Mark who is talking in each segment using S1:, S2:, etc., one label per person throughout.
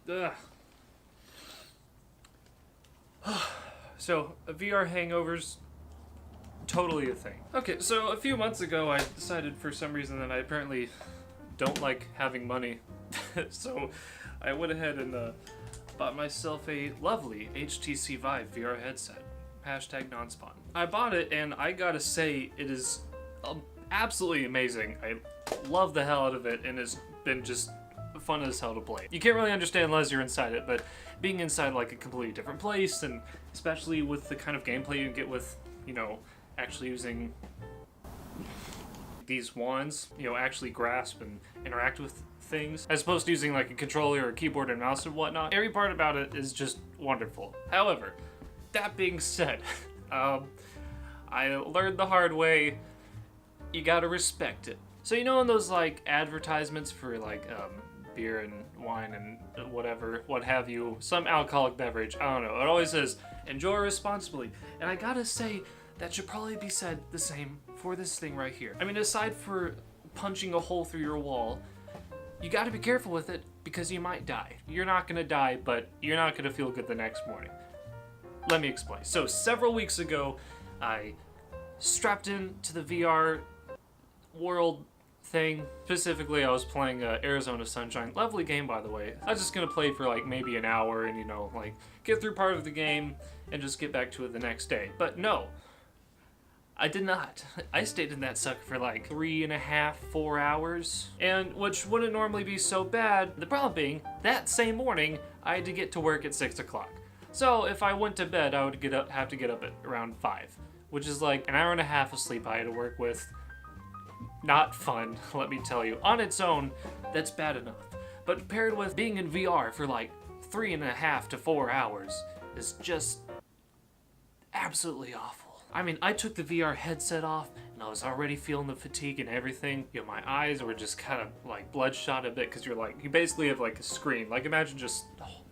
S1: Ugh. So, VR hangovers, totally a thing. Okay, so a few months ago I decided for some reason that I apparently don't like having money. So I went ahead and bought myself a lovely HTC Vive VR headset. Hashtag non-spawn. I bought it and I gotta say it is absolutely amazing. I love the hell out of it and it's been just fun as hell to play. You can't really understand unless you're inside it, but being inside like a completely different place, and especially with the kind of gameplay you get with, you know, actually using these wands, you know, actually grasp and interact with things, as opposed to using like a controller or a keyboard and mouse and whatnot. Every part about it is just wonderful. However, that being said, I learned the hard way, you gotta respect it. So you know in those like advertisements for like beer and wine and whatever, what have you, some alcoholic beverage, I don't know, it always says enjoy responsibly. And I gotta say, that should probably be said the same for this thing right here. I mean, aside for punching a hole through your wall, you gotta be careful with it because you might die. You're not gonna die, but you're not gonna feel good the next morning. Let me explain. So several weeks ago, I strapped into the VR world thing. Specifically, I was playing Arizona Sunshine. Lovely game, by the way. I was just gonna play for like maybe an hour and, you know, like get through part of the game and just get back to it the next day. But no, I did not. I stayed in that sucker for like 3.5, 4 hours, and which wouldn't normally be so bad. The problem being, that same morning, I had to get to work at 6 o'clock. So if I went to bed, I would have to get up at around 5, which is like an hour and a half of sleep I had to work with. Not fun, let me tell you. On its own, that's bad enough. But paired with being in VR for like 3.5 to 4 hours is just absolutely awful. I mean, I took the VR headset off and I was already feeling the fatigue and everything. You know, my eyes were just kind of like bloodshot a bit because you basically have like a screen. Like imagine just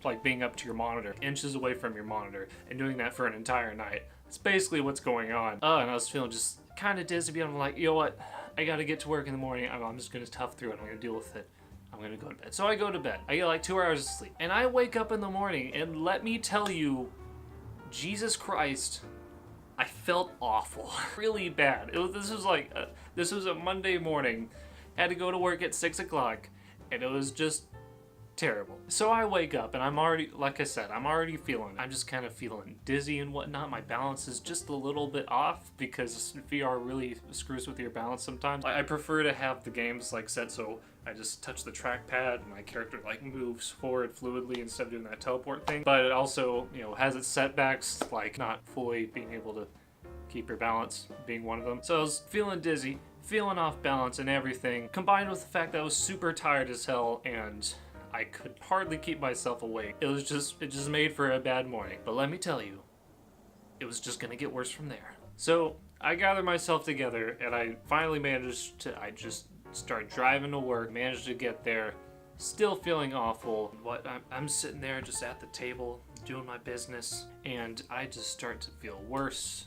S1: like being up to your monitor, inches away from your monitor, and doing that for an entire night. It's basically what's going on. And I was feeling just kind of dizzy, but I'm like, you know what? I gotta get to work in the morning. I'm just gonna tough through it. I'm gonna deal with it. I'm gonna go to bed. So I go to bed. I get like 2 hours of sleep. And I wake up in the morning, and let me tell you, Jesus Christ, I felt awful. Really bad. This was a Monday morning. Had to go to work at 6 o'clock, and it was just terrible. So I wake up and I'm already, like I said, I'm already feeling it. I'm just kind of feeling dizzy and whatnot. My balance is just a little bit off because VR really screws with your balance sometimes. I prefer to have the games like set so I just touch the trackpad and my character like moves forward fluidly instead of doing that teleport thing. But it also, you know, has its setbacks, like not fully being able to keep your balance being one of them. So I was feeling dizzy, feeling off balance and everything, combined with the fact that I was super tired as hell and I could hardly keep myself awake. It just made for a bad morning. But let me tell you, it was just gonna get worse from there. So I gathered myself together and I finally I just started driving to work, managed to get there, still feeling awful. I'm sitting there just at the table, doing my business, and I just start to feel worse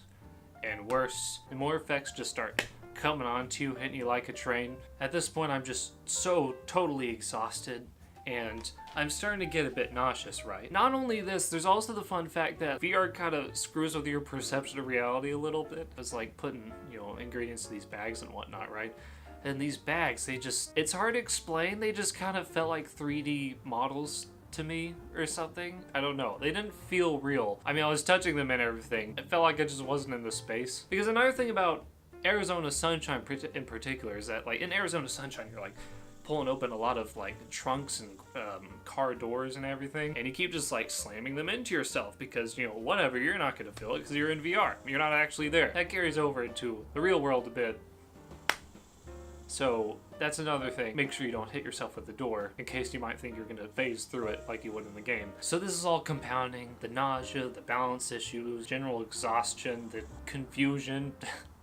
S1: and worse. And more effects just start coming on to you, hitting you like a train. At this point, I'm just so totally exhausted. And I'm starting to get a bit nauseous, right? Not only this, there's also the fun fact that VR kind of screws with your perception of reality a little bit. It's like putting, you know, ingredients to these bags and whatnot, right? And these bags, it's hard to explain. They just kind of felt like 3D models to me or something. I don't know. They didn't feel real. I mean, I was touching them and everything. It felt like I just wasn't in the space. Because another thing about Arizona Sunshine in particular is that, like, in Arizona Sunshine, you're like pulling open a lot of like trunks and car doors and everything, and you keep just like slamming them into yourself because, you know, whatever, you're not going to feel it because you're in VR. You're not actually there. That carries over into the real world a bit. So that's another thing. Make sure you don't hit yourself with the door in case you might think you're going to phase through it like you would in the game. So this is all compounding the nausea, the balance issues, general exhaustion, the confusion,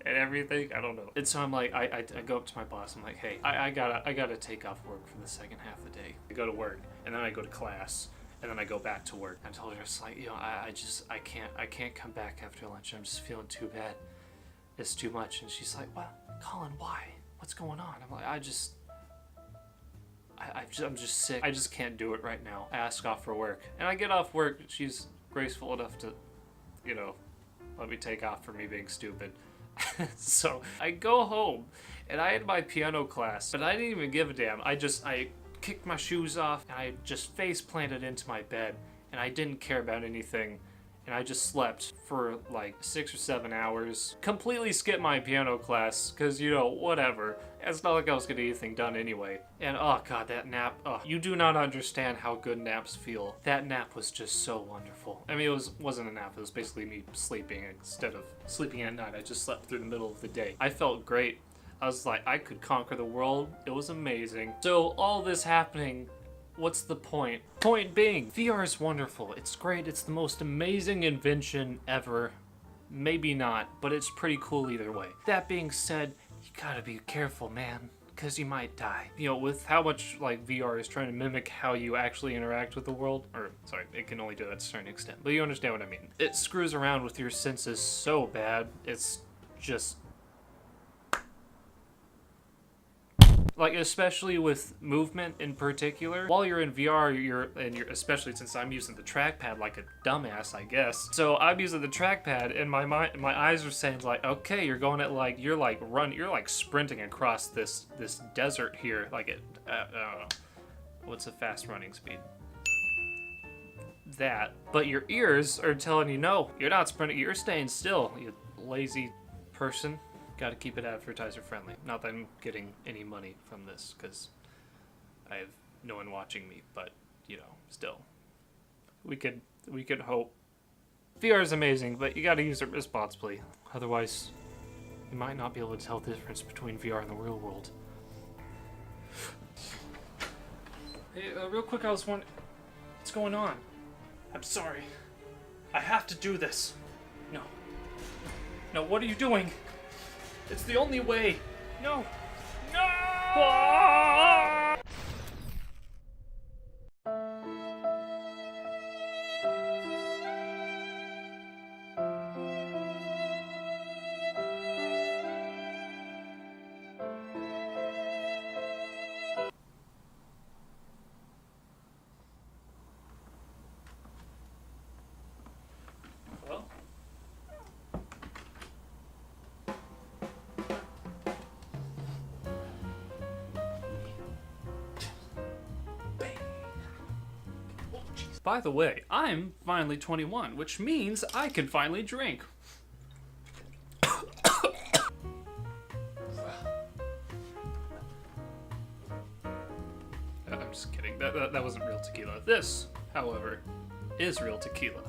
S1: and everything. I don't know. And so I'm like, I go up to my boss. I'm like, hey, I gotta take off work for the second half of the day. I go to work, and then I go to class, and then I go back to work. I told her, it's like, you know, I can't come back after lunch. I'm just feeling too bad. It's too much. And she's like, well, Colin, why? What's going on? I'm like, I'm just sick. I just can't do it right now. I ask off for work. And I get off work. She's graceful enough to, you know, let me take off for me being stupid. So I go home and I had my piano class, but I didn't even give a damn. I kicked my shoes off and I just face planted into my bed and I didn't care about anything. And I just slept for like 6 or 7 hours. Completely skipped my piano class, because, you know, whatever. It's not like I was getting anything done anyway. And oh god, that nap. Oh, you do not understand how good naps feel. That nap was just so wonderful. I mean, wasn't a nap, it was basically me sleeping instead of sleeping at night. I just slept through the middle of the day. I felt great. I was like, I could conquer the world. It was amazing. So all this happening, what's the point? Point being, VR is wonderful. It's great. It's the most amazing invention ever. Maybe not, but it's pretty cool either way. That being said, you gotta be careful, man, because you might die. You know, with how much like VR is trying to mimic how you actually interact with the world, or sorry, it can only do that to a certain extent, but you understand what I mean. It screws around with your senses so bad, it's just like, especially with movement in particular. While you're in VR, you're especially since I'm using the trackpad like a dumbass, I guess. So I'm using the trackpad, and my eyes are saying like, okay, you're going at like you're like sprinting across this desert here. Like I don't know, what's a fast running speed? That. But your ears are telling you no, you're not sprinting. You're staying still. You lazy person. Gotta keep it advertiser friendly. Not that I'm getting any money from this, because I have no one watching me, but, you know, still. We could hope. VR is amazing, but you gotta use it responsibly. Otherwise, you might not be able to tell the difference between VR and the real world. Hey, real quick, I was wondering, what's going on? I'm sorry. I have to do this. No. No, what are you doing? It's the only way. No. No! Ah! Well. By the way, I'm finally 21, which means I can finally drink. I'm just kidding. That wasn't real tequila. This, however, is real tequila.